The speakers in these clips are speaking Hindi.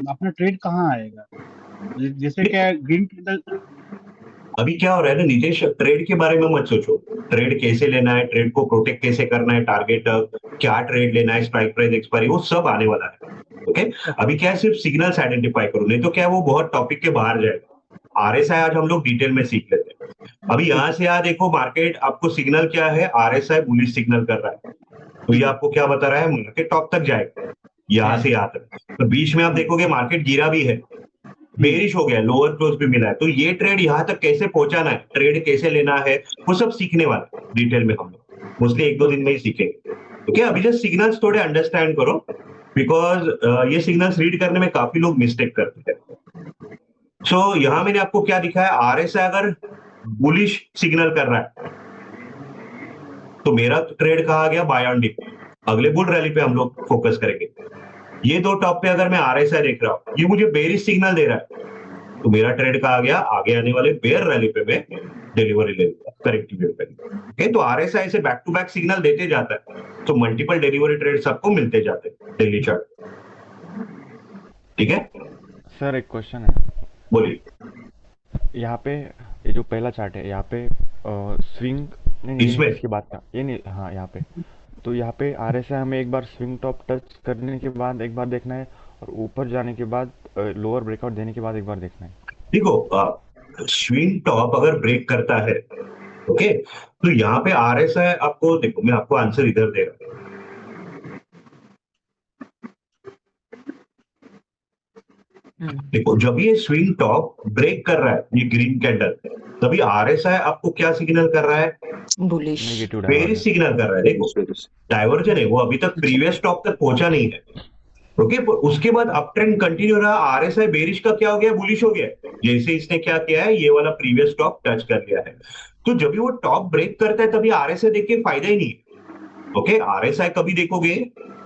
अपना ट्रेड कहाँ आएगा? जैसे क्या ग्रीन कैंडल। अभी क्या हो रहा है ना नीतीश, ट्रेड के बारे में मत सोचो। ट्रेड कैसे लेना है, ट्रेड को प्रोटेक्ट कैसे करना है, टारगेट क्या ट्रेड लेना है, स्ट्राइक प्राइस एक्सपायरी, वो सब आने वाला है। ओके। अभी क्या है, सिर्फ सिग्नल्स आइडेंटिफाई करो, नहीं तो क्या है वो बहुत टॉपिक के बाहर जाएगा। आरएसआई आज हम लोग डिटेल में सीख लेते हैं। अभी ठीक यहाँ है। से यहाँ देखो, मार्केट आपको सिग्नल क्या है, आरएसआई बुलिश सिग्नल कर रहा है। तो ये आपको क्या बता रहा है, मार्केट टॉप तक जाएगा, यहाँ से हम्म। यहाँ तक। तो बीच में आप देखोगे मार्केट गिरा भी है, हम्म। बेरिश हो गया, लोअर क्लोज भी मिला है। तो ये ट्रेड यहाँ तक कैसे पहुंचाना है, ट्रेड कैसे लेना है, वो सब सीखने वाला है डिटेल में हम लोग, मोस्टली एक दो दिन में ही सीखेंगे। तो क्या अभी जस्ट सिग्नल्स थोड़े अंडरस्टैंड करो, बिकॉज ये सिग्नल्स रीड करने में काफी लोग मिस्टेक करते हैं। सो यहाँ मैंने आपको क्या दिखाया, आरएसआई अगर बुलिश सिग्नल कर रहा है तो मेरा ट्रेड कहा गया बाय ऑन डिप। अगले बुल रैली पे हम लोग फोकस करेंगे। ये दो टॉप पे अगर मैं आरएसआई देख रहा हूँ, ये मुझे बेरिश सिग्नल दे रहा है, तो मेरा ट्रेड कहा गया आगे आने वाले बेयर रैली पे मैं डिलीवरी ले लूंगा करेक्टिव वेव पे। ओके, तो आरएसआई से बैक टू बैक सिग्नल देते जाता है, तो मल्टीपल डिलीवरी ट्रेड सबको मिलते जाते हैं डेली चार्ट। ठीक है, सर एक क्वेश्चन है। बोलिए। यहाँ पे ये जो पहला चार्ट है यहाँ पे स्विंग, नहीं नहीं इसमें इसके बाद का ये नहीं, हाँ यहाँ पे। तो यहाँ पे आर एस आई हमें एक बार स्विंग टॉप टच करने के बाद एक बार देखना है, और ऊपर जाने के बाद लोअर ब्रेकआउट देने के बाद एक बार देखना है। देखो, स्विंग टॉप अगर ब्रेक करता है, ओके, तो यहाँ पे आरएसआई आपको, देखो मैं आपको आंसर इधर दे रहा हूँ। देखो जब ये स्विंग टॉप ब्रेक कर रहा है, ये ग्रीन कैंडल, तभी आरएसआई आपको क्या सिग्नल कर रहा है, bullish. Negative bearish diversion. Signal कर रहा है। देखो डाइवर्जन है, वो अभी तक प्रीवियस टॉप तक पहुंचा नहीं है। ओके, पर उसके बाद अप ट्रेंड कंटिन्यू रहा, आरएसआई बेरिश का क्या हो गया, बुलिश हो गया। जैसे इसने क्या किया है, ये वाला प्रीवियस टॉप टच कर लिया है। तो जब भी वो टॉप ब्रेक करता है तभी आरएसआई देख के फायदा ही नहीं है। ओके, आरएसआई कभी देखोगे,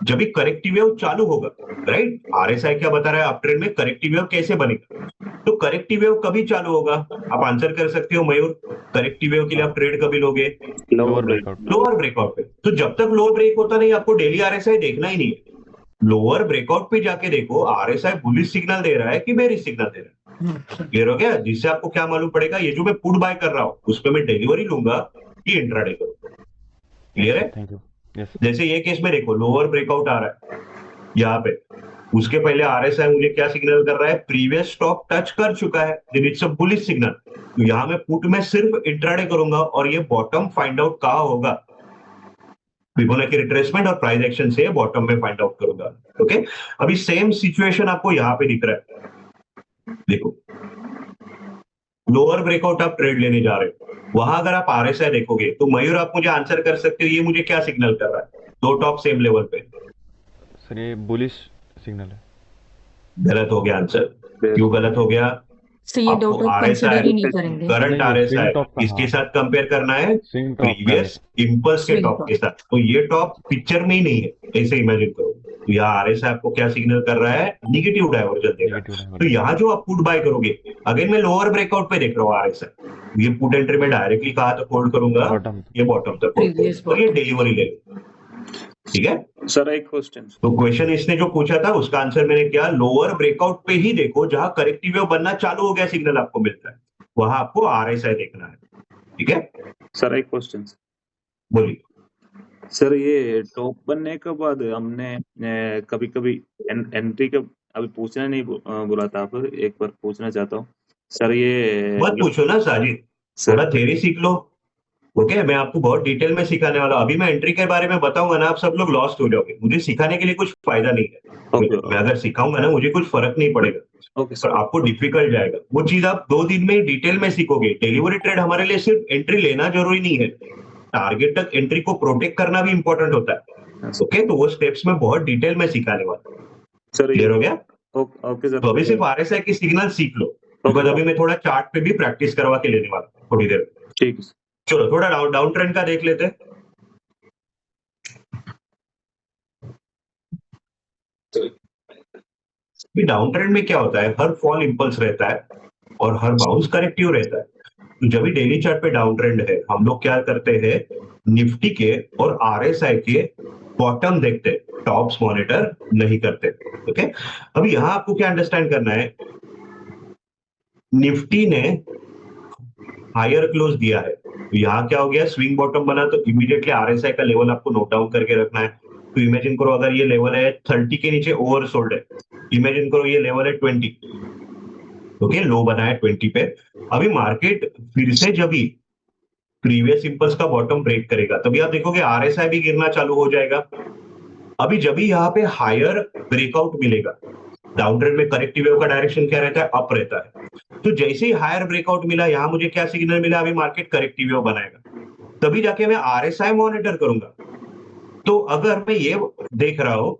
जब भी करेक्टिव वेव चालू होगा, राइट। आरएसआई क्या बता रहा है, अप ट्रेंड में करेक्टिव वेव कैसे बनेगा। तो करेक्टिव वेव कभी चालू होगा, आप आंसर कर सकते हो मयूर, करेक्टिव वेव के लिए आप ट्रेड कभी लोगे, लोअर ब्रेकआउट। लोअर ब्रेकआउट पे। तो जब तक लोअर ब्रेक होता नहीं, आपको डेली आरएसआई देखना ही नहीं है। लोअर ब्रेकआउट पे जाके देखो आरएसआई बुलिश सिग्नल दे रहा है कि बेरिश सिग्नल दे रहा है। क्लियर हो गया, जिससे आपको क्या मालूम पड़ेगा, ये जो मैं पुट बाय कर रहा हूँ उस पर मैं डिलीवरी लूंगा कि इंट्राडे करूंगा। यस क्लियर सर, है। Thank you. यस। जैसे ये केस में देखो, लोअर ब्रेकआउट आ रहा है यहाँ पे, उसके पहले आरएसआई मुझे क्या सिग्नल कर रहा है, प्रीवियस स्टॉप टच कर चुका है, then it's a bullish signal. तो यहाँ मैं पुट में सिर्फ इंट्राडे करूंगा, और ये बॉटम फाइंड आउट कहाँ होगा, फिबोनाची रिट्रेसमेंट और प्राइस एक्शन से बॉटम में फाइंड आउट करूंगा। ओके, अभी सेम सिचुएशन आपको यहाँ पे दिख रहा है। देखो लोअर ब्रेकआउट आप ट्रेड लेने जा रहे हो, वहां अगर आप आरएसआई देखोगे तो मयूर आप मुझे आंसर कर सकते हो, ये मुझे क्या सिग्नल कर रहा है, दो टॉप सेम लेवल पे। सर ये बुलिश सिग्नल है। गलत हो गया आंसर। क्यों गलत हो गया, तो ये दो आपको टॉप आरएसआई, कंसिडर ही नहीं करेंगे। करंट नहीं नहीं, स्विंग आरएसआई टॉप का, इसके हाँ। साथ कंपेयर करना है, स्विंग टॉप का प्रीवियस देख। इंपल्स के स्विंग टॉप टॉप। के साथ। तो ये टॉप पिक्चर में ही नहीं है, ऐसे इमेजिन करो। तो यहाँ आरएसआई आपको क्या सिग्नल कर रहा है, निगेटिव डाइवर्जन दे रहा नेगेटिव है। तो डाइवर्जन। यहाँ जो आप पुट बाय करोगे, अगर मैं लोअर ब्रेकआउट पे देख रहा हूँ आरएसआई, ये पुट एंट्री में डायरेक्टली कहा तक होल्ड करूंगा, बॉटम। ये बॉटम तक होल्ड प्रीवियस करूंगा, और ये बॉटम। डिलीवरी ले लूंगा। ठीक है। सर एक क्वेश्चन। तो क्वेश्चन इसने जो पूछा था उसका आंसर मैंने किया, लोअर ब्रेकआउट पे ही देखो, जहां करेक्टिव वेव बनना चालू हो गया, सिग्नल आपको मिलता है, वहां आपको आरएसआई देखना है। ठीक है, सर एक क्वेश्चन। बोलिए। सर ये टॉप बनने के बाद हमने कभी कभी एंट्री का अभी पूछना नहीं बोला था, आप एक बार पूछना चाहता हूँ सर। ये मत पूछो ना साजिद, सर थोड़ा थ्योरी सीख लो। ओके, मैं आपको बहुत डिटेल में सिखाने वाला हूं। अभी मैं एंट्री के बारे में बताऊंगा ना, आप सब लोग लॉस्ट हो जाओगे, मुझे सिखाने के लिए कुछ फायदा नहीं है। ओके मैं अगर सिखाऊंगा ना, मुझे कुछ फर्क नहीं पड़ेगा, ओके पर सर। आपको डिफिकल्ट जाएगा। वो चीज आप 2 दिन में डिटेल में सीखोगे। डिलीवरी ट्रेड हमारे लिए सिर्फ एंट्री लेना जरूरी नहीं है, टारगेट तक एंट्री को प्रोटेक्ट करना भी इंपॉर्टेंट होता है। ओके, तो वो स्टेप्स में बहुत डिटेल में सिखाने वाला हूं। सर ये क्लियर हो गया। Okay sir. तो अभी सिर्फ आरएसआई की सिग्नल सीख लो, बिकॉज अभी मैं थोड़ा चार्ट पे भी प्रैक्टिस करवा के लेने वाला हूं थोड़ी देर में। ठीक है। चलो थोड़ा डाउन ट्रेंड का देख लेते हैं। डाउन ट्रेंड में क्या होता है, हर फॉल इंपल्स रहता है और हर बाउंस करेक्टिव रहता है। तो जब भी डेली चार्ट पे डाउन ट्रेंड है, हम लोग क्या करते हैं, निफ्टी के और आरएसआई के बॉटम देखते हैं, टॉप्स मॉनिटर नहीं करते। ओके, अभी यहां आपको क्या अंडरस्टैंड करना है, निफ्टी ने हायर क्लोज दिया है, तो यहाँ क्या हो गया, स्विंग बॉटम बना, तो इमीडिएटली आरएसआई का लेवल आपको नोट डाउन करके रखना है। तो इमेजिन करो अगर ये लेवल है 30 के नीचे ओवरसोल्ड है, इमेजिन करो ये लेवल है 20, ओके, लो बना है 20 पे। अभी मार्केट फिर से जब भी प्रीवियस इंपल्स का बॉटम ब्रेक करेगा, तभी आप देखोगे आरएसआई भी गिरना चालू हो जाएगा। अभी जब भी यहाँ पे हायर ब्रेकआउट मिलेगा, डाउन ट्रेंड में करेक्टिव वेव का डायरेक्शन क्या रहता है, अप रहता है, तो जैसे ही हायर ब्रेकआउट मिला, यहां मुझे क्या सिग्नल मिला, अभी मार्केट करेक्टिव वेव बनाएगा, तभी जाके मैं आरएसआई मॉनिटर करूंगा। तो अगर मैं ये देख रहा हूं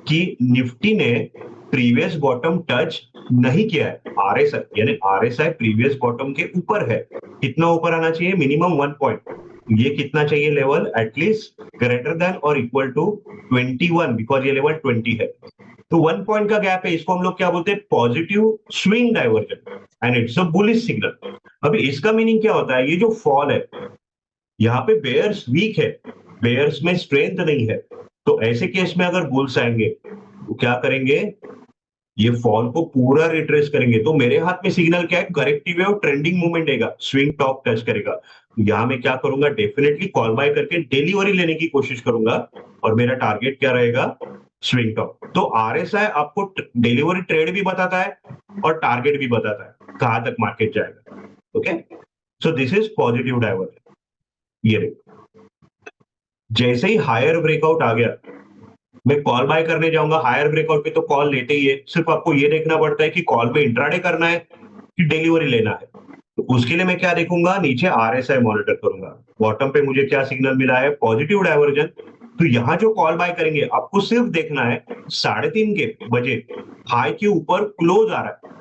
कि निफ्टी ने प्रीवियस बॉटम टच नहीं किया है, आरएसआई यानी आरएसआई प्रीवियस बॉटम के ऊपर है, कितना ऊपर आना चाहिए, मिनिमम 1 पॉइंट, ये कितना चाहिए लेवल, एटलीस्ट ग्रेटर देन और इक्वल टू 21, बिकॉज ये लेवल 20 है। तो 1 पॉइंट का गैप है, इसको हम लोग क्या बोलते हैं, positive swing diversion, and it's a bullish signal. अभी इसका मीनिंग क्या होता है, ये जो फॉल है, यहाँ पे बेयर्स वीक है, बेयर्स में स्ट्रेंथ नहीं है, तो ऐसे केस में अगर बुल्स आएंगे तो क्या करेंगे, ये फॉल को पूरा रिट्रेस करेंगे। तो मेरे हाथ में सिग्नल क्या है, करेक्टिव वेव ट्रेंडिंग मूवमेंट देगा, स्विंग टॉप टच करेगा, यहां मैं क्या करूंगा, डेफिनेटली कॉल बाय करके डिलीवरी लेने की कोशिश करूंगा, और मेरा टारगेट क्या रहेगा, स्विंग टॉप। तो आरएसआई आपको डिलीवरी ट्रेड भी बताता है और टारगेट भी बताता है, कहां तक मार्केट जाएगा। Okay, so this is positive diversion. ये देखो, जैसे ही हायर ब्रेकआउट आ गया, मैं कॉल बाय करने जाऊंगा, हायर ब्रेकआउट पे तो कॉल लेते ही है, सिर्फ आपको ये देखना पड़ता है कि कॉल पे इंट्राडे करना है कि डिलीवरी लेना है। तो उसके लिए मैं क्या देखूंगा, नीचे आरएसआई मॉनिटर करूंगा, बॉटम पे मुझे क्या सिग्नल मिला है, पॉजिटिव डाइवर्जन। तो यहाँ जो कॉल बाय करेंगे, आपको सिर्फ देखना है 3:30 के बजे हाई के ऊपर क्लोज आ रहा है,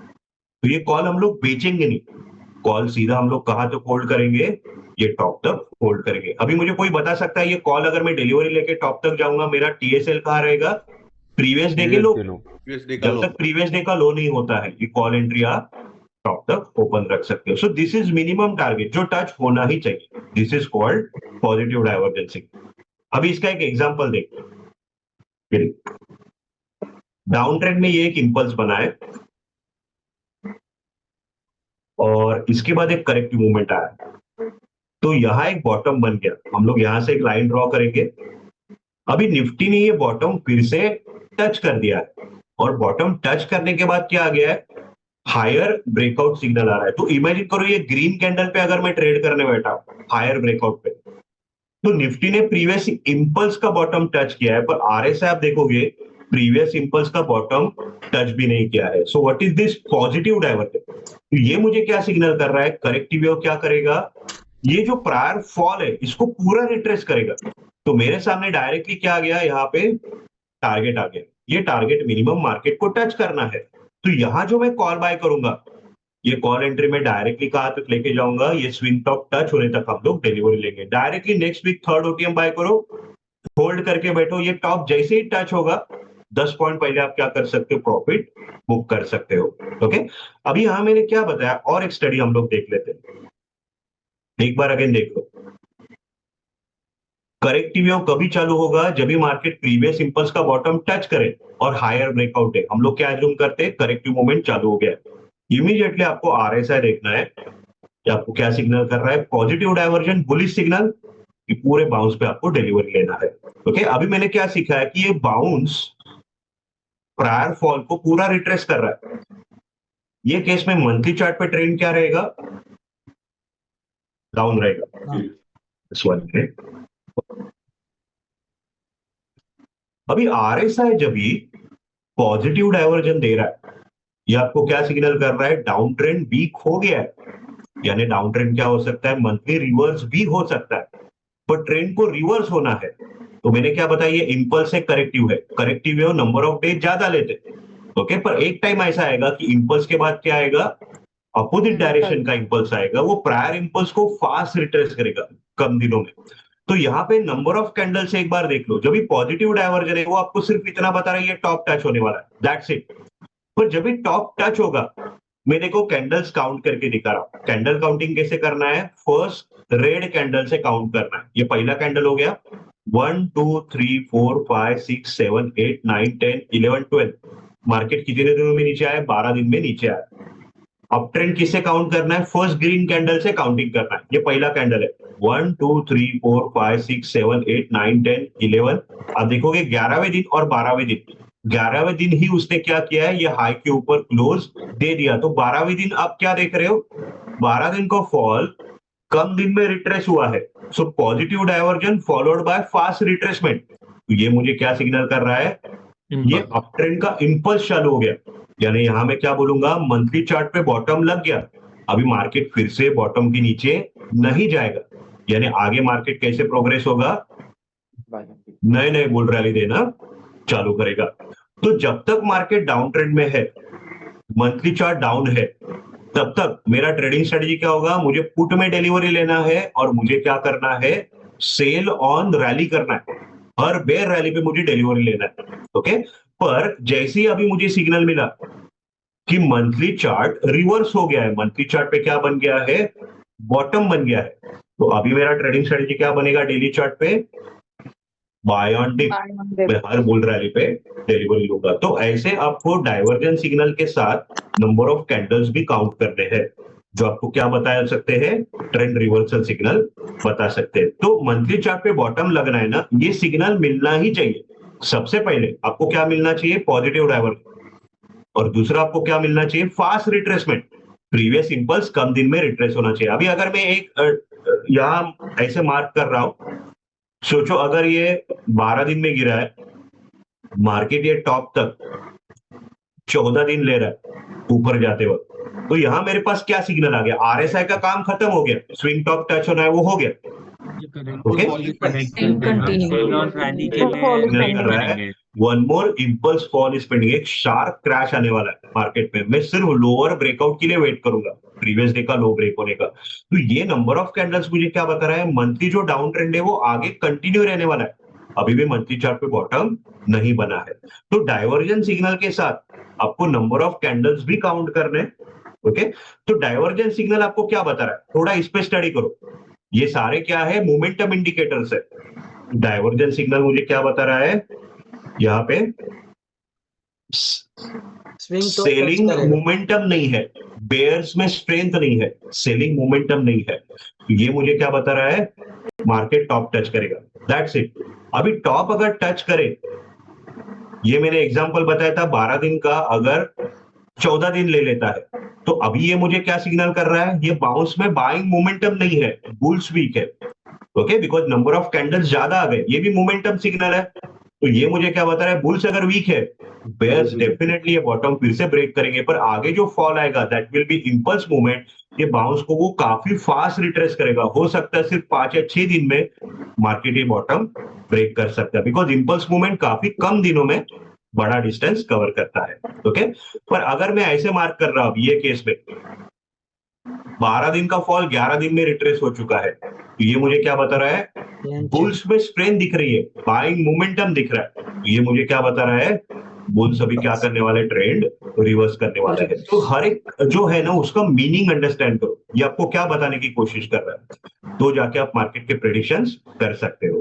तो ये कॉल हम लोग बेचेंगे नहीं, कॉल सीधा हम लोग कहां तक होल्ड करेंगे, ये टॉप तक होल्ड करेंगे। अभी मुझे कोई बता सकता है, ये कॉल अगर मैं डिलीवरी लेके टॉप तक जाऊंगा, मेरा टीएसएल कहां रहेगा, प्रीवियस डे के लो, जब तक प्रीवियस डे का लो नहीं होता है, ये कॉल एंट्री आप टॉप तक ओपन रख सकते हो। सो दिस इज मिनिमम टारगेट जो टच होना ही चाहिए, this is called positive divergency. अभी इसका एक एग्जांपल देखते हैं, डाउन ट्रेंड में ये एक इंपल्स बना है और इसके बाद एक करेक्टिव मूवमेंट आया, तो यहां एक बॉटम बन गया, हम लोग यहां से एक लाइन ड्रॉ करेंगे। अभी निफ्टी ने ये बॉटम फिर से टच कर दिया है, और बॉटम टच करने के बाद क्या आ गया है, हायर ब्रेकआउट सिग्नल आ रहा है। तो इमेजिन करो ये ग्रीन कैंडल पे अगर मैं ट्रेड करने बैठा हायर ब्रेकआउट पे, तो निफ्टी ने प्रीवियस इंपल्स का बॉटम टच किया है, पर आरएसआई आप देखोगे प्रीवियस इंपल्स का बॉटम टच भी नहीं किया है। So what is this, positive diversion. तो ये मुझे क्या सिग्नल कर रहा है, करेक्टिव वेव क्या करेगा, ये जो प्रायर फॉल है इसको पूरा रिट्रेस करेगा। तो मेरे सामने डायरेक्टली क्या आ गया, यहाँ पे टारगेट आ गया, ये टारगेट मिनिमम मार्केट को टच करना है। तो यहां जो मैं कॉल बाय करूंगा, ये कॉल एंट्री में डायरेक्टली कहां तक लेके जाऊंगा, ये स्विंग टॉप टच होने तक हम लोग डिलीवरी लेंगे। Directly next week third OTM buy करो, होल्ड करके बैठो, ये टॉप जैसे ही टच होगा 10 पॉइंट पहले आप क्या कर सकते हो, प्रॉफिट बुक कर सकते हो। ओके, अभी यहां मैंने क्या बताया, और एक स्टडी हम लोग देख लेते हैं, एक बार अगेन देख लो। करेक्टिव वेव कभी चालू होगा, जब भी मार्केट प्रीवियस इंपल्स का बॉटम टच करे और हायर ब्रेकआउट है, हम लोग क्या एज्यूम करते हैं, करेक्टिव मूवमेंट चालू हो गया है। इमीडिएटली आपको आरएसआई देखना है कि आपको क्या सिग्नल कर रहा है, पॉजिटिव डाइवर्जन, बुलिश सिग्नल, कि पूरे बाउंस पे आपको डिलीवरी लेना है। ओके, अभी मैंने क्या सीखा है कि ये बाउंस प्रायर फॉल को पूरा रिट्रेस कर रहा है। ये केस में मंथली चार्ट पे ट्रेंड क्या रहेगा, डाउन रहेगा, इस वन पे। अभी आरएसआई जब भी पॉजिटिव डाइवर्जन दे रहा है, ये आपको क्या सिग्नल कर रहा है, डाउन ट्रेंड वीक हो गया है, यानी डाउन ट्रेंड क्या हो सकता है, मंथली रिवर्स भी हो सकता है, पर ट्रेंड को रिवर्स होना है। तो मैंने क्या बताया, ये इंपल्स है, करेक्टिव है, करेक्टिव है, नंबर ऑफ डेज ज्यादा लेते, ओके, पर एक टाइम ऐसा आएगा कि इंपल्स के बाद क्या आएगा, अपोजिट डायरेक्शन का इंपल्स आएगा, वो प्रायर इंपल्स को फास्ट रिट्रेस करेगा कम दिनों में। तो यहाँ पे नंबर ऑफ कैंडल से एक बार देख लो, जब भी पॉजिटिव डाइवर्जन है वो आपको सिर्फ इतना बता रहा है ये टॉप टच होने वाला है, दैट्स इट। पर जब भी टॉप टच होगा मैं देखो कैंडल्स काउंट करके दिखा रहा हूं। कैंडल काउंटिंग कैसे करना है, फर्स्ट रेड कैंडल से काउंट करना है। ये पहला कैंडल हो गया, 1 2 3 4 5 6 7 8 9 10 11 12। मार्केट कितने दिनों में नीचे आया, 12 दिन में नीचे आया। अप ट्रेंड किससे काउंट करना है, फर्स्ट ग्रीन कैंडल से काउंटिंग करना है। ये पहला कैंडल है, 1 2 3 4 5 6 7 8 9 10 11। अब देखोगे 11वें दिन और 12वें दिन, 11वें दिन ही उसने क्या किया है, ये हाई के ऊपर क्लोज दे दिया। तो 12वें दिन आप क्या देख रहे हो, 12 दिन का फॉल कम दिन में रिट्रेस हुआ है। So positive diversion followed by fast retracement. तो ये मुझे क्या सिग्नल कर रहा है, ये अप ट्रेंड का इंपल्स चालू हो गया। यानी यहां मैं क्या बोलूंगा, मंथली चार्ट पे बॉटम लग गया, अभी मार्केट फिर से बॉटम के नीचे नहीं जाएगा। यानी आगे मार्केट कैसे प्रोग्रेस होगा, नए नए बुल रैली देना चालू करेगा। तो जब तक मार्केट डाउन ट्रेंड में है, मंथली चार्ट डाउन है, तब तक मेरा ट्रेडिंग स्ट्रेटेजी क्या होगा, मुझे पुट में डिलीवरी लेना है और मुझे क्या करना है, सेल ऑन रैली करना है। हर बेयर रैली पे मुझे डिलीवरी लेना है। ओके, पर जैसे ही अभी मुझे सिग्नल मिला कि मंथली चार्ट रिवर्स हो गया है, मंथली चार्ट पे क्या बन गया है, बॉटम बन गया है, तो अभी मेरा ट्रेडिंग स्ट्रेटेजी क्या बनेगा, डेली चार्ट पे बाय ऑन डिप, मैं हर बुल रैली पे डिलीवरी लूंगा। तो ऐसे आपको डाइवर्जेंस सिग्नल के साथ नंबर ऑफ कैंडल्स भी काउंट करने हैं, जो आपको क्या बता सकते हैं, ट्रेंड रिवर्सल सिग्नल बता सकते हैं। तो मंथली चार्ट पे बॉटम लगना है ना, ये सिग्नल मिलना ही चाहिए। सबसे पहले आपको क्या मिलना चाहिए, पॉजिटिव डाइवर्जन, और दूसरा आपको क्या मिलना चाहिए, फास्ट रिट्रेसमेंट। प्रीवियस इंपल्स कम दिन में रिट्रेस होना चाहिए। अभी अगर मैं एक यहां ऐसे मार्क कर रहा हूं, सोचो अगर ये 12 दिन में गिरा है, मार्केट ये टॉप तक 14 दिन ले रहा है ऊपर जाते वक्त, तो यहां मेरे पास क्या सिग्नल आ गया, आरएसआई का काम खत्म हो गया, स्विंग टॉप टच होना है वो हो गया। ओके, कर रहा है one more impulse fall is pending, एक शार्प क्रैश आने वाला है मार्केट में। मैं सिर्फ लोअर ब्रेकआउट के लिए वेट करूंगा, प्रीवियस डे का लो ब्रेक होने का। तो ये नंबर ऑफ कैंडल्स मुझे क्या बता रहा है, मंथली जो डाउन ट्रेंड है वो आगे कंटिन्यू रहने वाला है। अभी भी मंथली चार्ट पे बॉटम नहीं बना है। तो डाइवर्जन सिग्नल के साथ आपको नंबर ऑफ कैंडल्स भी काउंट करने। ओके, तो डाइवर्जन सिग्नल आपको क्या बता रहा है, थोड़ा इस पे स्टडी करो। ये सारे क्या है, मोमेंटम इंडिकेटर्स है। डाइवर्जन सिग्नल मुझे क्या बता रहा है, यहाँ पे सेलिंग मोमेंटम नहीं है, बेयर्स में स्ट्रेंथ नहीं है, सेलिंग मोमेंटम नहीं है। तो ये मुझे क्या बता रहा है, मार्केट टॉप टच करेगा, दैट्स इट। अभी टॉप अगर टच करे, ये मैंने एग्जांपल बताया था 12 दिन का, अगर 14 दिन ले लेता है, तो अभी ये मुझे क्या सिग्नल कर रहा है, ये बाउंस में बाइंग मोमेंटम नहीं है, बुल्स वीक है। Okay, because number of candles ज्यादा आ गए, ये भी मोमेंटम सिग्नल है। तो ये मुझे क्या बता रहा है, बुल्स अगर वीक है, बेयर्स डेफिनेटली ये बॉटम फिर से ब्रेक करेंगे, पर आगे जो फॉल आएगा that will be impulse movement. ये बाउंस को वो काफी फास्ट रिट्रेस करेगा, हो सकता है सिर्फ 5 या 6 दिन में मार्केट ये बॉटम ब्रेक कर सकता है, बिकॉज इंपल्स मूवमेंट काफी कम दिनों में बड़ा डिस्टेंस कवर करता है। ओके, पर अगर मैं ऐसे मार्क कर रहा हूं, ये केस में 12 दिन का फॉल 11 दिन में रिट्रेस हो चुका है, तो ये मुझे क्या बता रहा है, बुल्स में स्ट्रेंथ दिख रही है, बाइंग मोमेंटम दिख रहा है। तो ये मुझे क्या बता रहा है, बुल्स अभी क्या करने वाले, ट्रेंड रिवर्स करने वाला है। तो हर एक जो है ना, उसका मीनिंग अंडरस्टैंड करो, ये आपको क्या बताने की कोशिश कर रहा है, तो जाके आप मार्केट के प्रेडिक्शंस कर सकते हो।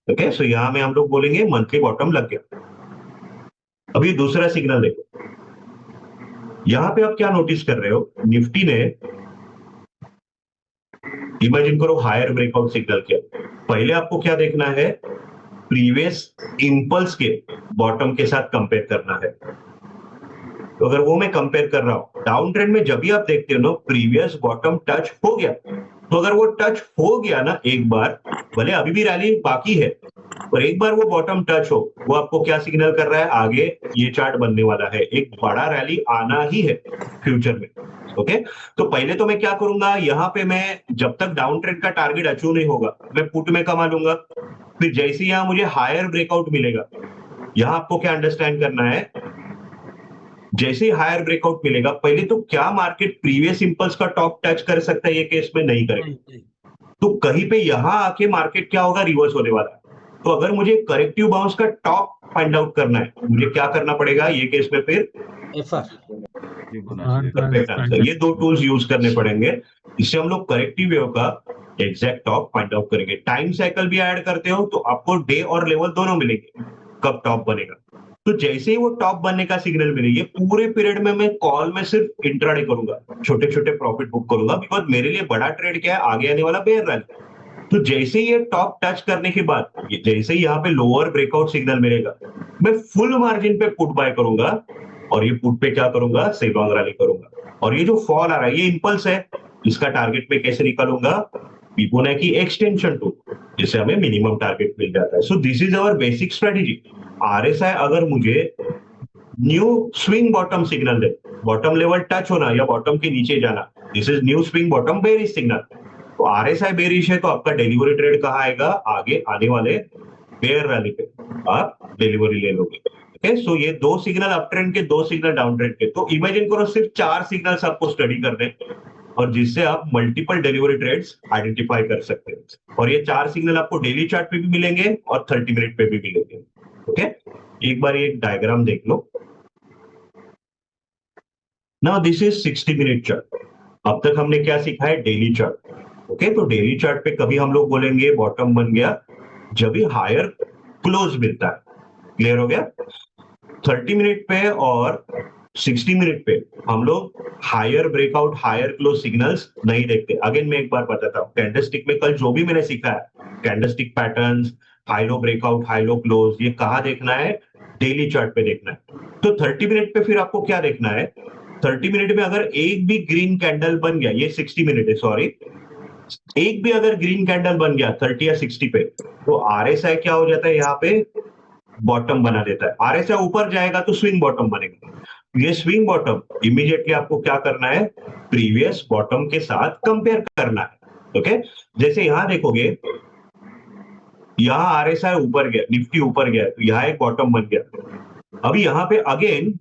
ओके, सो यहां में हम लोग बोलेंगे मंथली बॉटम लग गया। अभी दूसरा सिग्नल देखो, यहां पे आप क्या नोटिस कर रहे हो, निफ्टी ने इमेजिन करो हायर ब्रेकआउट सिग्नल किया। पहले आपको क्या देखना है, प्रीवियस इंपल्स के बॉटम के साथ कंपेयर करना है। तो अगर वो मैं कंपेयर कर रहा हूं, डाउन ट्रेंड में जब भी आप देखते हो ना, प्रीवियस बॉटम टच हो गया, तो अगर वो टच हो गया ना एक बार, भले अभी भी रैली बाकी है, पर एक बार वो बॉटम टच हो, वो आपको क्या सिग्नल कर रहा है, आगे ये चार्ट बनने वाला है, एक बड़ा रैली आना ही है फ्यूचर में। ओके, तो पहले तो मैं क्या करूंगा, यहां पे मैं जब तक डाउन ट्रेंड का टारगेट अचीव नहीं होगा, मैं पुट में कमा लूंगा। फिर जैसे यहां मुझे हायर ब्रेकआउट मिलेगा, यहां आपको क्या अंडरस्टैंड करना है, जैसे ही हायर ब्रेकआउट मिलेगा, पहले तो क्या मार्केट प्रीवियस इंपल्स का टॉप टच कर सकता है, ये केस में नहीं करेगा, तो कहीं पे यहां आके मार्केट क्या होगा, रिवर्स होने वाला है। तो अगर मुझे करेक्टिव बाउंस का टॉप फाइंड आउट करना है, मुझे क्या करना पड़ेगा, ये केस में फिर परफेक्ट आंसर। ये दो टूल्स यूज करने पड़ेंगे, इससे हम लोग करेक्टिव वेव का एग्जैक्ट टॉप फाइंड आउट करेंगे। टाइम साइकिल भी ऐड करते हो तो आपको डे और लेवल दोनों मिलेंगे कब टॉप बनेगा। तो जैसे ही वो टॉप बनने का सिग्नल मिले, ये पूरे पीरियड में मैं कॉल में सिर्फ इंट्राडे करूंगा, छोटे छोटे प्रॉफिट बुक करूंगा, बिकॉज मेरे लिए बड़ा ट्रेड क्या है, आगे आने वाला बेयर रैली। तो जैसे ही ये टॉप टच करने के बाद, जैसे ही यहाँ पे लोअर ब्रेकआउट सिग्नल मिलेगा, मैं फुल मार्जिन पे पुट बाय करूंगा और ये पुट पे क्या करूंगा, सेल लॉन्ग रैली करूंगा। और ये जो फॉल आ रहा है ये इंपल्स है, इसका टारगेट पे कैसे निकालूंगा, फिबोनाची एक्सटेंशन टूल, जिससे हमें मिनिमम टारगेट मिल जाता है। So this is our basic strategy. RSI अगर मुझे न्यू स्विंग बॉटम सिग्नल दे, बॉटम लेवल टच होना या बॉटम के नीचे जाना, this is new swing bottom bearish signal. तो आरएसआई बेरिश है तो आपका डिलीवरी ट्रेड कहाँ आएगा, आगे आने वाले बेयर रैली पे आप डिलीवरी ले लोगे। ओके, सो ये दो सिग्नल अप ट्रेंड के, दो सिग्नल डाउन ट्रेंड के। तो इमेजिन करो सिर्फ 4 सिग्नल्स आपको स्टडी करने, और जिससे आप मल्टीपल डिलीवरी ट्रेड्स आइडेंटिफाई कर सकते हैं। और ये 4 सिग्नल आपको डेली चार्ट पे भी मिलेंगे और 30 मिनट पे भी मिलेंगे। ओके, एक बार ये डायग्राम देख लो। Now this is 60 minute chart. अब तक हमने क्या सीखा है, डेली चार्ट। ओके, तो डेली चार्ट पे कभी हम लोग बोलेंगे बॉटम बन गया जब भी हायर क्लोज मिलता है। क्लियर हो गया। 30 मिनट पे और 60 मिनट पे हम लोग higher breakout, higher close signals नहीं देखते। अगेन मैं एक बार बताता हूँ, कैंडलस्टिक में कल जो भी मैंने सीखा है, candlestick patterns, high low breakout, high low close, ये कहाँ देखना है, डेली चार्ट पे देखना है। तो 30 मिनट पे फिर आपको क्या देखना है, 30 मिनट में अगर एक भी ग्रीन कैंडल बन गया, ये 60 मिनट है सॉरी, एक भी अगर ग्रीन कैंडल बन गया 30 या 60 पे, तो आरएसआई क्या हो जाता है, यहाँ पे बॉटम बना देता है। आरएसआई ऊपर जाएगा तो स्विंग बॉटम बनेगा। ये स्विंग बॉटम इमीडिएटली आपको क्या करना है, प्रीवियस बॉटम के साथ कंपेयर करना है। ओके, जैसे यहां देखोगे, यहां आरएसआई ऊपर गया, निफ्टी ऊपर गया, तो यहां एक बॉटम बन गया। अभी यहां पे अगेन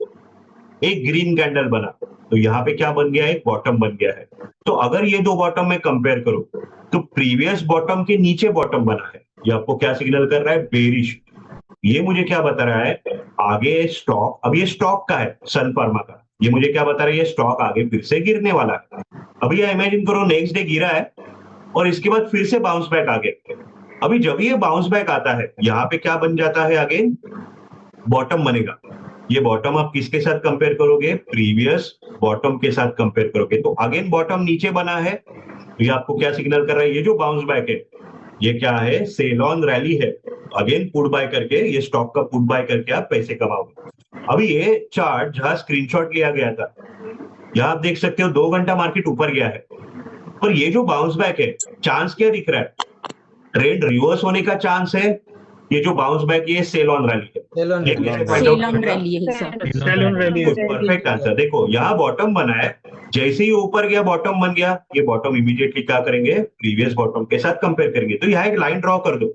एक ग्रीन कैंडल बना, तो यहां पे क्या बन गया, एक बॉटम बन गया है। तो अगर ये दो बॉटम में कंपेयर करो तो प्रीवियस बॉटम के नीचे बॉटम बना है, ये आपको क्या सिग्नल कर रहा है, बेरिश। ये मुझे क्या बता रहा है, आगे स्टॉक, अब ये स्टॉक का है, सन फार्मा का, ये मुझे क्या बता रहा है, ये स्टॉक आगे फिर से गिरने वाला है। अभी ये इमेजिन करो नेक्स्ट डे गिरा है और इसके बाद फिर से बाउंस बैक आ गया। अभी जब ये बाउंस बैक आता है, यहाँ पे क्या बन जाता है, अगेन बॉटम बनेगा। ये बॉटम आप किसके साथ कंपेयर करोगे, प्रीवियस बॉटम के साथ कंपेयर करोगे। तो अगेन बॉटम नीचे बना है, ये आपको क्या सिग्नल कर रहा है, ये जो बाउंस बैक है ये क्या है, सेल ऑन रैली है। अगेन पुट बाय करके, ये स्टॉक का पुट बाय करके आप पैसे कमाओगे। अभी ये चार्ट जहां स्क्रीनशॉट लिया गया था, यहां आप देख सकते हो 2 घंटा मार्केट ऊपर गया है, पर ये जो बाउंस बैक है, चांस क्या दिख रहा है, ट्रेंड रिवर्स होने का चांस है। ये जो बाउंस बैक, ये सेल ऑन रैली है। Perfect answer. देखो यहाँ बॉटम बना है, जैसे ही ऊपर गया बॉटम बन गया, ये बॉटम इमीडिएटली क्या करेंगे, प्रीवियस बॉटम के साथ कंपेयर करेंगे। तो यहाँ एक लाइन ड्रॉ कर दो,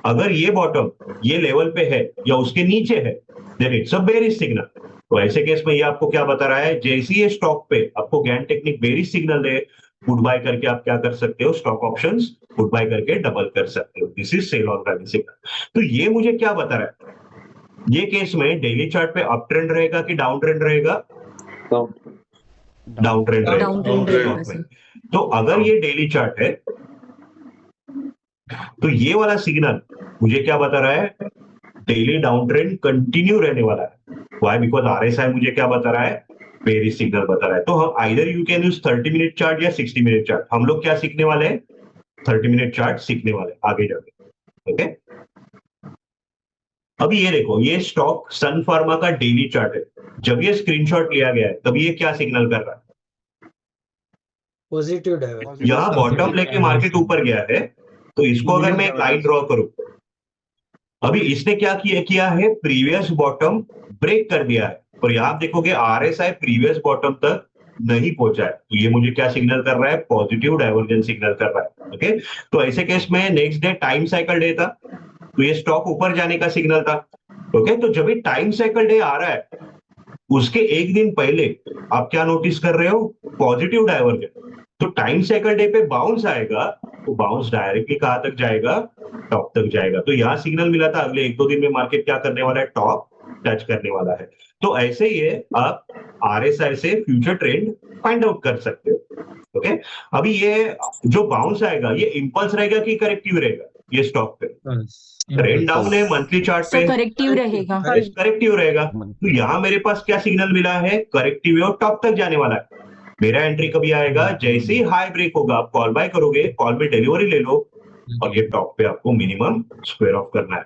अगर ये बॉटम ये लेवल पे है या उसके नीचे है, then it's a bearish signal. तो ऐसे केस में ये आपको क्या बता रहा है, जैसे ही ये स्टॉक पे आपको गैन टेक्निक बेरिश सिग्नल दे, पुट बाय करके आप क्या कर सकते हो, स्टॉक ऑप्शंस पुट बाय करके डबल कर सकते हो। This is sell on rally signal. तो ये मुझे क्या बता रहा है, ये केस में डेली चार्ट पे अप ट्रेंड रहेगा कि डाउन ट्रेंड रहेगा, डाउन ट्रेंड रहेगा। तो अगर ये डेली चार्ट है तो ये वाला सिग्नल मुझे क्या बता रहा है, डेली डाउन ट्रेंड कंटिन्यू रहने वाला है। व्हाई, बिकॉज आरएसआई मुझे क्या बता रहा है, बेरिश सिग्नल बता रहा है। तो हम either you can use 30 minute chart या 60 मिनट चार्ट। हम लोग क्या सीखने वाले हैं, 30 मिनट चार्ट सीखने वाले आगे जाके। ओके, अभी ये देखो, ये स्टॉक सन फार्मा का डेली चार्ट है। जब ये स्क्रीनशॉट लिया गया है तब ये क्या सिग्नल कर रहा है, पॉजिटिव डायरेक्शन। यहाँ बॉटम लेके मार्केट ऊपर गया है, तो इसको अगर मैं एक लाइन ड्रॉ करूं, अभी इसने क्या किया है, प्रीवियस बॉटम ब्रेक कर दिया है, और यहां आप देखोगे आरएसआई प्रीवियस बॉटम तक नहीं पहुंचा है। तो ये मुझे क्या सिग्नल कर रहा है, पॉजिटिव डाइवर्जेंस सिग्नल कर रहा है। ओके, तो ऐसे केस में next day time cycle day था, तो ये स्टॉक ऊपर जाने का सिग्नल था। ओके, तो जब ये टाइम साइकिल डे आ रहा है, उसके एक दिन पहले आप क्या नोटिस कर रहे हो, पॉजिटिव डाइवर्जेंस। तो टाइम साइकिल डे पे बाउंस आएगा, तो बाउंस डायरेक्टली कहां तक जाएगा, टॉप तक जाएगा। तो यहां सिग्नल मिला था, अगले 1-2 दिन में मार्केट क्या करने वाला है, टॉप टच करने वाला है। तो ऐसे ही आप RSI से फ्यूचर ट्रेंड फाइंड आउट कर सकते हो। ओके, अभी ये जो बाउंस आएगा ये इंपल्स रहेगा कि करेक्टिव रहेगा? ये स्टॉक पे ट्रेंड डाउन है मंथली चार्ट पे, करेक्टिव रहेगा। करेक्टिव रहेगा। तो यहाँ मेरे पास क्या सिग्नल मिला है? करेक्टिव है और टॉप तक जाने वाला है। मेरा एंट्री कभी आएगा? जैसे ही हाई ब्रेक होगा आप कॉल बाय करोगे, कॉल में डिलीवरी ले लो और ये टॉप पे आपको मिनिमम स्क्वायर ऑफ करना है।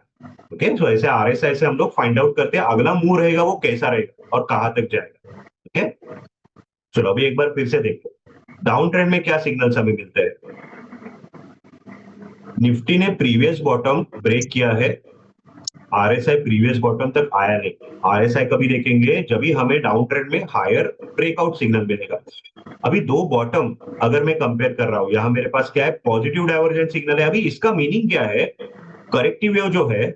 ओके, तो ऐसे RSI से हम लोग फाइंड आउट करते हैं अगला मूव रहेगा वो कैसा रहेगा और कहां तक जाएगा। ओके, चलो अभी एक बार फिर से देखो डाउन ट्रेंड में क्या सिग्नल्स हमें मिलते हैं। निफ्टी ने प्रीवियस बॉटम ब्रेक किया है, RSI प्रीवियस बॉटम तक आया नहीं। RSI कभी देखेंगे जब भी हमें डाउन ट्रेंड में हायर ब्रेकआउट सिग्नल मिलेगा। अभी दो बॉटम अगर मैं कंपेयर कर रहा हूं, यहाँ मेरे पास क्या है? पॉजिटिव डाइवर्जेंस सिग्नल है। अभी इसका मीनिंग क्या है? करेक्टिव वेव जो है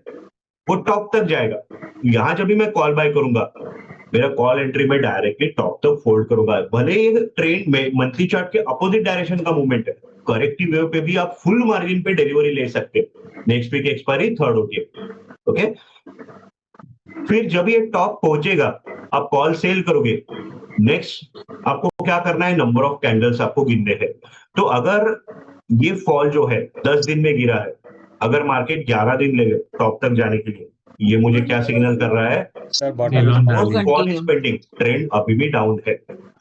वो टॉप तक जाएगा। यहाँ जब भी मैं कॉल बाय करूंगा मेरा कॉल एंट्री में डायरेक्टली टॉप तक फोल्ड करूंगा, भले ये ट्रेंड में मंथली चार्ट के अपोजिट डायरेक्शन का मूवमेंट है। करेक्टिव वेव पे भी आप फुल मार्जिन पे डिलीवरी ले सकते हो। नेक्स्ट वीक एक्सपायरी 3rd होती है। ओके, फिर जब ये टॉप पहुंचेगा आप कॉल सेल करोगे। नेक्स्ट आपको क्या करना है? नंबर ऑफ कैंडल्स आपको गिनने हैं। तो अगर ये फॉल जो है 10 दिन में गिरा है, अगर मार्केट 11 दिन लेगा टॉप तक जाने के लिए, ये मुझे क्या सिग्नल कर रहा है? फॉल इज पेंडिंग, ट्रेंड अभी भी डाउन है।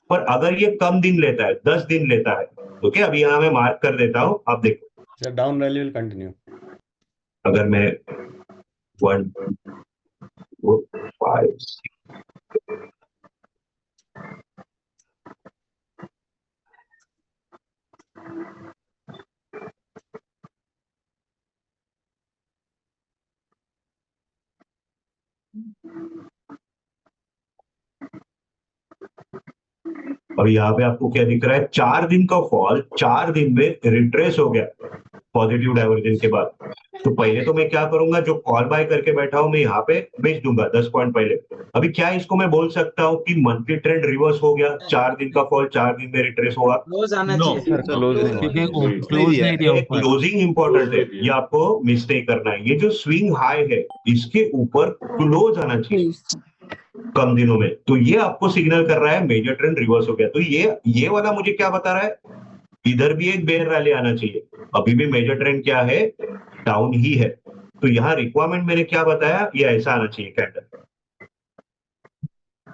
पर अगर ये कम दिन लेता है, 10 दिन लेता है, ओके, अभी यहाँ मैं मार्क कर देता हूं, आप देखो डाउन रैली विल कंटिन्यू। अगर मैं 1 4 5 अभी यहाँ पे आपको क्या दिख रहा है? 4 दिन का फॉल 4 दिन में रिट्रेस हो गया पॉजिटिव डाइवर्जेंस के बाद। तो पहले तो मैं क्या करूंगा? जो कॉल बाय करके बैठा हूं मैं यहाँ पे बेच दूंगा 10 पॉइंट पहले। अभी क्या इसको मैं बोल सकता हूँ कि मंथली ट्रेंड रिवर्स हो गया? 4 दिन का फॉल 4 दिन में रिट्रेस होगा? क्लोज आना चाहिए सर क्लोज नहीं हुआ। क्लोज नहीं दिया ऊपर। क्लोजिंग इंपॉर्टेंट है, ये आपको मिस नहीं करना है। ये जो स्विंग हाई है इसके ऊपर क्लोज आना चाहिए कम दिनों में। तो ये आपको सिग्नल कर रहा है मेजर ट्रेंड रिवर्स हो गया। तो ये वाला मुझे क्या बता रहा है? इधर भी एक बेयर रैली आना चाहिए। अभी भी मेजर ट्रेंड क्या है? डाउन ही है। तो यहाँ रिक्वायरमेंट मैंने क्या बताया? ये ऐसा आना चाहिए कैंडल,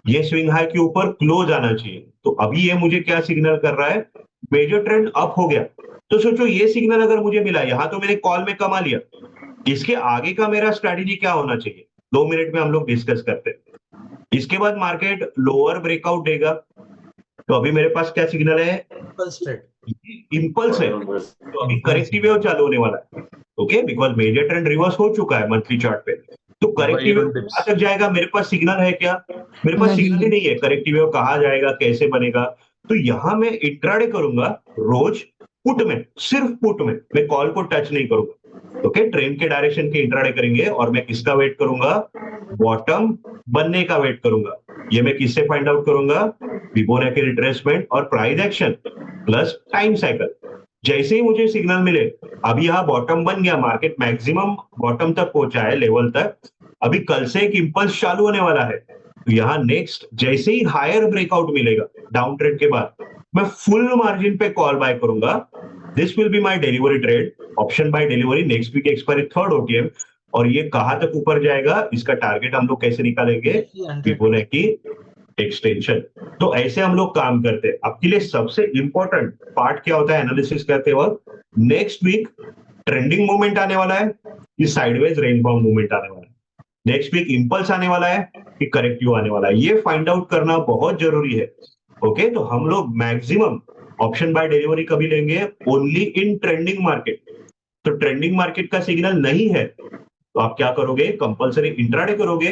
ये स्विंग हाई के ऊपर क्लोज आना चाहिए। तो अभी ये मुझे क्या सिग्नल कर रहा है? मेजर ट्रेंड अप हो गया। तो सोचो ये सिग्नल अगर मुझे मिला, यहां तो मैंने कॉल में कमा लिया, इसके आगे का मेरा स्ट्रैटेजी क्या होना चाहिए? 2 मिनट में हम लोग डिस्कस करते हैं। इसके बाद मार्केट लोअर ब्रेकआउट देगा, तो अभी मेरे पास क्या सिग्नल है? इंपल्स है। तो अभी करेक्टिव वेव चालू होने वाला है। Okay, because major trend reverse हो चुका है मंथली चार्ट पे। तो करेक्टिव वेव कहां तक जाएगा? मेरे पास सिग्नल है क्या? मेरे पास सिग्नल ही नहीं है। करेक्टिव वेव कहां जाएगा, कैसे बनेगा? तो यहां मैं इंट्राडे करूंगा रोज पुट में, सिर्फ पुट में, मैं कॉल को टच नहीं करूंगा। ओके, ट्रेंड के डायरेक्शन के इंट्राडे करेंगे और मैं किसका वेट करूंगा? बॉटम बनने का वेट करूंगा। ये मैं किससे फाइंड आउट करूंगा? फिबोनाची रिट्रेसमेंट और price action plus time cycle. जैसे ही मुझे सिग्नल मिले, अभी यहाँ बॉटम बन गया, मार्केट मैक्सिमम बॉटम तक पहुंचा है लेवल तक। अभी कल से एक इंपल्स चालू होने वाला है। तो यहाँ नेक्स्ट जैसे ही हायर ब्रेकआउट मिलेगा डाउन ट्रेंड के बाद, मैं फुल मार्जिन पे कॉल बाय करूंगा। This will be my delivery trade, option buy delivery. Next week expiry 3rd OTM। और ये कहां तक ऊपर जाएगा इसका टारगेट हम लोग कैसे निकालेंगे? Fibonacci extension. तो ऐसे हम लोग काम करते हैं। आपके लिए सबसे इंपॉर्टेंट पार्ट क्या होता है एनालिसिस करते वक्त? नेक्स्ट वीक ट्रेंडिंग मूवमेंट आने वाला है कि साइडवेज रेंज बाउंड मूवमेंट आने वाला है? नेक्स्ट वीक इंपल्स आने वाला है कि करेक्टिव आने वाला है? ये फाइंड आउट करना बहुत जरूरी है। ओके, तो हम लोग मैक्सिमम ऑप्शन बाय डिलीवरी कभी लेंगे? Only in trending market. तो ट्रेंडिंग मार्केट का सिग्नल नहीं है तो आप क्या करोगे? कंपलसरी इंट्राडे करोगे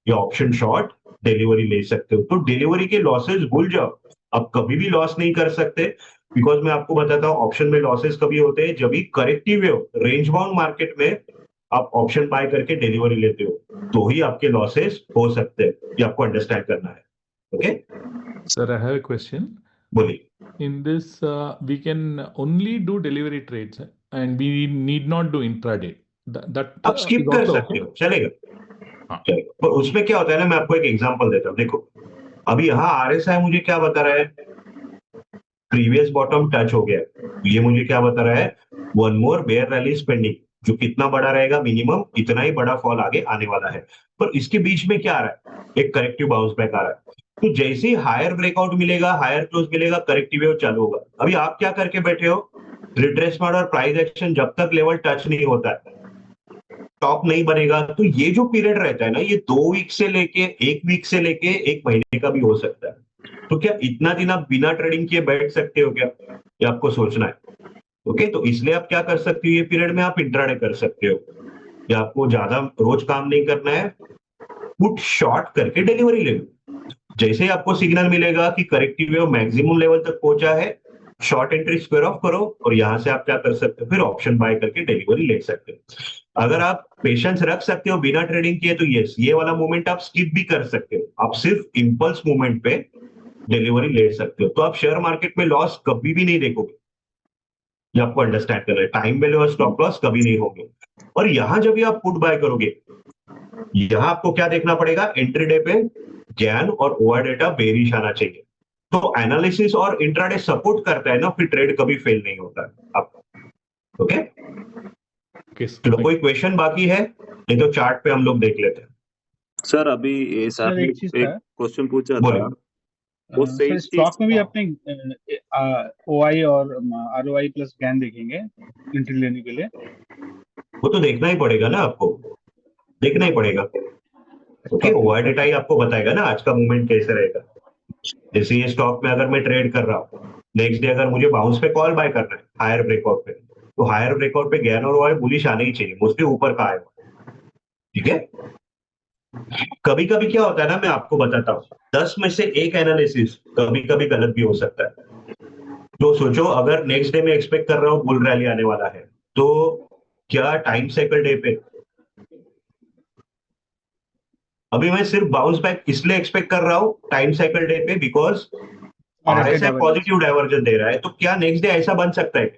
या ऑप्शन शॉर्ट डिलीवरी ले सकते हो। तो डिलीवरी के लॉसेस भूल जाओ, आप कभी भी लॉस नहीं कर सकते। बिकॉज मैं आपको बताता हूं ऑप्शन में लॉसेस कभी होते हैं जब भी corrective wave range bound market में आप ऑप्शन बाय करके डिलीवरी लेते हो, तो ही आपके लॉसेस हो सकते हैं। ये आपको अंडरस्टैंड करना है। Okay Sir, I have a question. बोलिए। In this, we can only do delivery trades and we need not do intraday. That आप स्किप is कर also सकते okay. हो, चलेगा। हाँ। चलो, पर उसमें क्या होता है ना, मैं आपको एक एग्जांपल देता हूँ। देखो अभी यहाँ आरएसआई मुझे क्या बता रहा है, प्रीवियस बॉटम टच हो गया है। ये मुझे क्या बता रहा है, one more bear rally pending, जो कितना बड़ा रहेगा मिनिमम इतना ही बड़ा फॉल आगे आने वाला है। पर इसके बीच में क्या आ रहा है, एक करेक्टिव बाउंस बैक आ रहा है। तो जैसे ही हायर ब्रेकआउट मिलेगा, हायर क्लोज मिलेगा, करेक्टिव वेव चालू होगा। अभी आप क्या करके बैठे हो, रिट्रेसमेंट और प्राइस एक्शन जब तक लेवल टच नहीं होता है, टॉप नहीं बनेगा। तो ये जो पीरियड रहता है ना, ये 2 वीक से लेके 1 वीक से लेके 1 महीने का भी हो सकता है। तो क्या इतना दिन आप बिना ट्रेडिंग किए बैठ सकते हो क्या, ये आपको सोचना है। ओके, तो इसलिए आप क्या कर सकते हो, ये पीरियड में आप इंट्राडे कर सकते हो, या आपको ज्यादा रोज काम नहीं करना है, पुट शॉर्ट करके डिलीवरी ले लो। जैसे ही आपको सिग्नल मिलेगा कि करेक्टिव वेव मैक्सिमम लेवल तक पहुंचा है, शॉर्ट एंट्री स्क्वायर ऑफ करो, और यहां से आप क्या कर सकते हो, फिर ऑप्शन बाय करके डिलीवरी ले सकते हो। अगर आप पेशेंस रख सकते हो बिना ट्रेडिंग किए, तो यस, ये वाला मूवमेंट आप स्किप भी कर सकते हो, आप सिर्फ इंपल्स मूवमेंट पे डिलीवरी ले सकते हो। तो आप शेयर मार्केट में लॉस कभी भी नहीं देखोगे, ये आपको अंडरस्टैंड करना है। टाइम वैल्यू और स्टॉप लॉस कभी नहीं होंगे। और यहां जब भी आप पुट बाय करोगे, यहां आपको क्या देखना पड़ेगा, एंट्री डे पे गैन और ओआर डेटा बेरिश आना चाहिए। तो एनालिसिस और इंट्राडे सपोर्ट करता है ना, फिर ट्रेड कभी फेल नहीं होता है आप। ओके, Okay, चलो कोई क्वेश्चन बाकी है, नहीं तो चार्ट पे हम लोग देख लेते हैं। सर अभी ये सर साहब ने एक चीज एक था, क्वेश्चन पूछा बोलिए। था, वो सर सही स्टॉक में भी चीज अपने ओआई और आरओआई प्लस गैन देखेंगे एंट्री लेने के लिए। वो तो देखना ही पड़ेगा ना, आपको देखना ही पड़ेगा। ओके, ओआर डेटा ही आपको बताएगा ना आज का मूवमेंट कैसे रहेगा। जैसे ये स्टॉक में अगर मैं ट्रेड कर रहा हूँ, नेक्स्ट डे अगर मुझे बाउंस पे कॉल बाय करना है हायर ब्रेकआउट पे, तो हायर ब्रेकआउट पे गैन और ओआई बुलिश आने ही चाहिए, मोस्टली ऊपर का आएगा। ठीक है, कभी कभी क्या होता है ना, मैं आपको बताता हूँ, 10 में से एक एनालिसिस कभी कभी गलत भी हो सकता है। तो सोचो, अगर नेक्स्ट डे में एक्सपेक्ट कर रहा हूँ बुल रैली आने वाला है, तो क्या टाइम साइकिल डे पे अभी मैं सिर्फ बाउंस बैक इसलिए एक्सपेक्ट कर रहा हूँ टाइम साइकिल डे पे, बिकॉज आरएसआई पॉजिटिव डाइवर्जन दे रहा है, तो क्या नेक्स्ट डे ऐसा बन सकता है,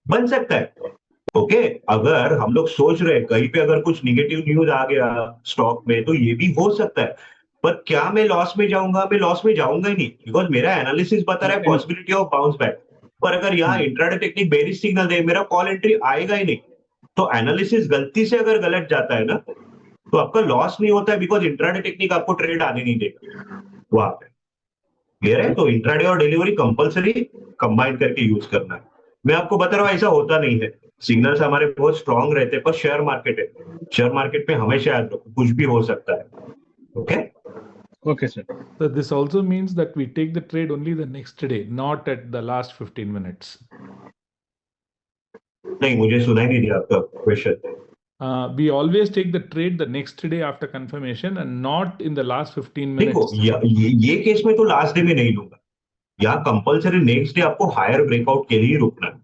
बन सकता है। ओके, अगर हम लोग सोच रहे हैं कहीं पे अगर कुछ निगेटिव न्यूज आ गया स्टॉक में, तो ये भी हो सकता है। पर क्या मैं लॉस में जाऊंगा, मैं लॉस में जाऊंगा ही नहीं, बिकॉज मेरा एनालिसिस बता रहा है पॉसिबिलिटी ऑफ बाउंस बैक। पर अगर यहाँ इंट्राडे टेक्निक बेरिश सिग्नल दे, मेरा कॉल एंट्री आएगा ही नहीं। तो एनालिसिस गलती से अगर गलत जाता है ना, तो आपका लॉस नहीं होता है, बिकॉज इंट्राडे टेक्निक आपको ट्रेड आने नहीं देगा वहां पे। क्लियर है, तो इंट्राडे और डिलीवरी कंपलसरी कंबाइन करके यूज करना है। मैं आपको बता रहा हूँ ऐसा होता नहीं है, सिग्नल्स हमारे बहुत स्ट्रांग रहते हैं, पर शेयर मार्केट है, शेयर मार्केट में हमेशा याद रखो कुछ भी हो सकता है। Okay, okay sir. So this also means that we take the trade only the next day, not at the last 15 minutes. नहीं, मुझे सुना ही नहीं दिया आपका question. We always take the trade the next day after confirmation and not in the last 15 देखो minutes. ये केस में तो लास्ट डे में नहीं लूंगा, यहाँ कंपलसरी नेक्स्ट डे आपको हायर ब्रेकआउट के लिए रुकना है।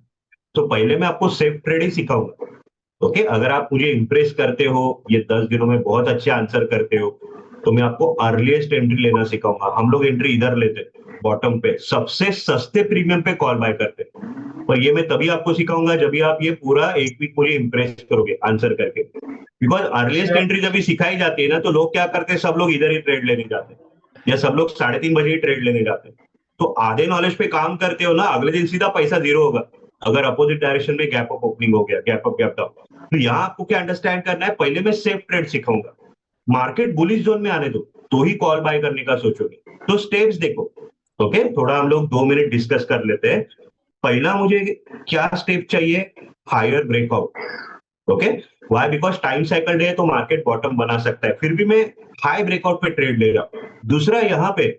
तो पहले मैं आपको सेफ ट्रेड ही सिखाऊंगा। ओके, अगर आप मुझे इंप्रेस करते हो, ये 10 दिनों में बहुत अच्छे आंसर करते हो, तो मैं आपको अर्लीस्ट एंट्री लेना सिखाऊंगा। हम लोग एंट्री इधर लेते, बॉटम पे सबसे सस्ते प्रीमियम पे कॉल बाय करते। पर ये मैं तभी आपको सिखाऊंगा जब भी आप ये पूरा एक वीक मुझे इंप्रेस करोगे आंसर करके। बिकॉज अर्लीस्ट एंट्री जब भी सिखाई जाती है ना, तो लोग क्या करते हैं, सब लोग इधर ही ट्रेड लेने जाते हैं, या सब लोग 3:30 बजे ही ट्रेड लेने जाते हैं। तो आधे नॉलेज पे काम करते हो ना, अगले दिन सीधा पैसा जीरो होगा अगर अपोजिट डायरेक्शन में गैप अप ओपनिंग हो गया, गैप अप गैप डाउन। तो यहाँ आपको क्या अंडरस्टैंड करना है, पहले मैं सेफ ट्रेड सिखाऊंगा, मार्केट बुलिश जोन में आने दो तो ही कॉल बाय करने का सोचोगे। तो स्टेप्स देखो। ओके, थोड़ा हम लोग 2 मिनट डिस्कस कर लेते हैं। पहला मुझे क्या स्टेप चाहिए, higher breakout. Okay, why, because time cycle day तो मार्केट बॉटम बना सकता है, फिर भी मैं हाई ब्रेकआउट पे ट्रेड ले रहा हूं। दूसरा, यहाँ पे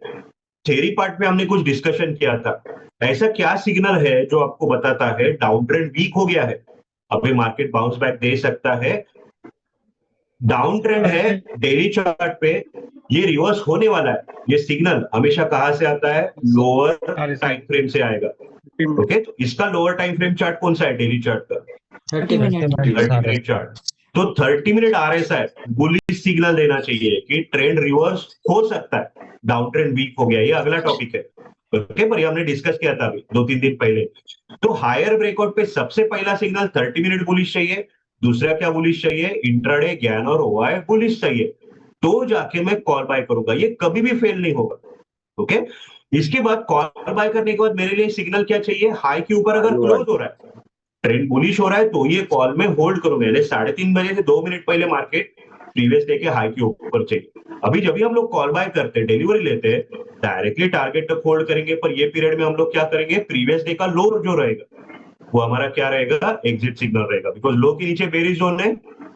थ्योरी पार्ट में हमने कुछ डिस्कशन किया था, ऐसा क्या सिग्नल है जो आपको बताता है डाउन ट्रेंड वीक हो गया है, अभी मार्केट बाउंस बैक दे सकता है। डाउन ट्रेंड है डेली चार्ट पे, ये रिवर्स होने वाला है। ये सिग्नल हमेशा कहां से आता है, लोअर टाइम फ्रेम से आएगा। ओके, तो इसका लोअर टाइम फ्रेम चार्ट कौन सा है, डेली चार्ट का 30 मिनट 30 मिनट चार्ट। तो 30 मिनट आरएसआई बुलिश सिग्नल देना चाहिए कि ट्रेंड रिवर्स हो सकता है, डाउन ट्रेंड वीक हो गया। ये अगला टॉपिक है। ओके, पर ये हमने डिस्कस किया था अभी 2-3 दिन पहले। तो हायर ब्रेकआउट पे सबसे पहला सिग्नल 30 मिनट बुलिश चाहिए, दूसरा क्या बुलिश चाहिए, इंट्राडे ज्ञान और ओआई बुलिश चाहिए, तो जाके मैं कॉल बाय करूंगा, ये कभी भी फेल नहीं होगा। ओके, इसके बाद कॉल बाय करने के बाद मेरे लिए सिग्नल क्या चाहिए, हाई के ऊपर अगर क्लोज हो रहा है, ट्रेंड बुलिश हो रहा है, तो ये कॉल में होल्ड करूंगा, यानी 3:30 बजे से 2 मिनट पहले मार्केट प्रीवियस डे के हाई के ऊपर चाहिए। अभी जब भी हम लोग कॉल बाय करते हैं, डिलीवरी लेते हैं, डायरेक्टली टारगेट तक होल्ड करेंगे, पर ये पीरियड में हम लोग क्या करेंगे, प्रीवियस डे का लो जो रहेगा वो हमारा क्या रहेगा, एग्जिट सिग्नल रहेगा, बिकॉज लो के नीचे बेरिश जोन है,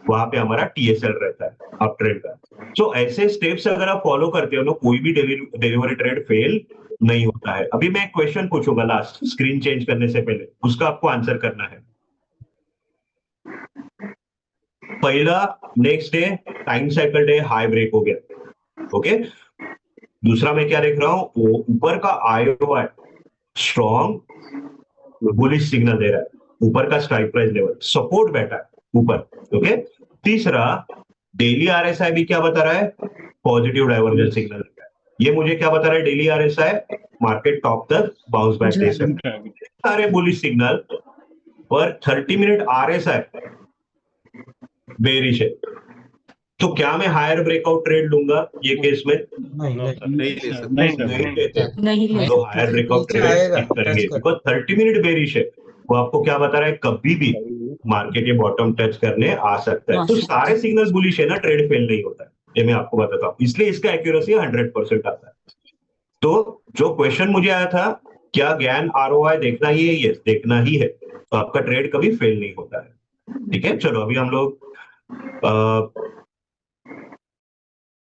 वहां पे हमारा टीएसएल रहता है अप ट्रेंड का। सो ऐसे स्टेप्स अगर आप फॉलो करते हो ना, कोई भी डिलीवरी ट्रेड फेल नहीं होता है। अभी मैं एक क्वेश्चन पूछूंगा लास्ट, स्क्रीन चेंज करने से पहले, उसका आपको आंसर करना है। पहला, next day time cycle day high break हो गया, ओके। दूसरा मैं क्या देख रहा हूं, वो ऊपर का आईओआई स्ट्रॉन्ग बुलिश सिग्नल दे रहा है, ऊपर का स्ट्राइक प्राइस लेवल सपोर्ट बैठा है ऊपर, ओके। तीसरा, डेली आरएसआई भी क्या बता रहा है, पॉजिटिव डाइवर्जेंस सिग्नल, ये मुझे क्या बता रहा है, डेली आरएसआई मार्केट टॉप तक बाउंस बैक दे सकता है, सारे बुलिश सिग्नल। पर 30 मिनट आरएसआई बेरिश है, तो क्या मैं हायर ब्रेकआउट ट्रेड लूंगा ये केस में? नहीं लेते, तो हायर ब्रेकआउट ट्रेड करेंगे, बिकॉज 30 मिनट बेरिश है, वो आपको क्या बता रहा है, कभी भी मार्केट ये बॉटम टच करने आ सकता है। तो सारे सिग्नल बुलिश है ना, ट्रेड फेल नहीं होता है, ये मैं आपको बताता हूँ, इसलिए इसका एक्यूरेसी 100% आता है। तो जो क्वेश्चन मुझे आया था, क्या ज्ञान आरओआई देखना ही है, यस देखना ही है, तो आपका ट्रेड कभी फेल नहीं होता है। ठीक है, चलो अभी हम लोग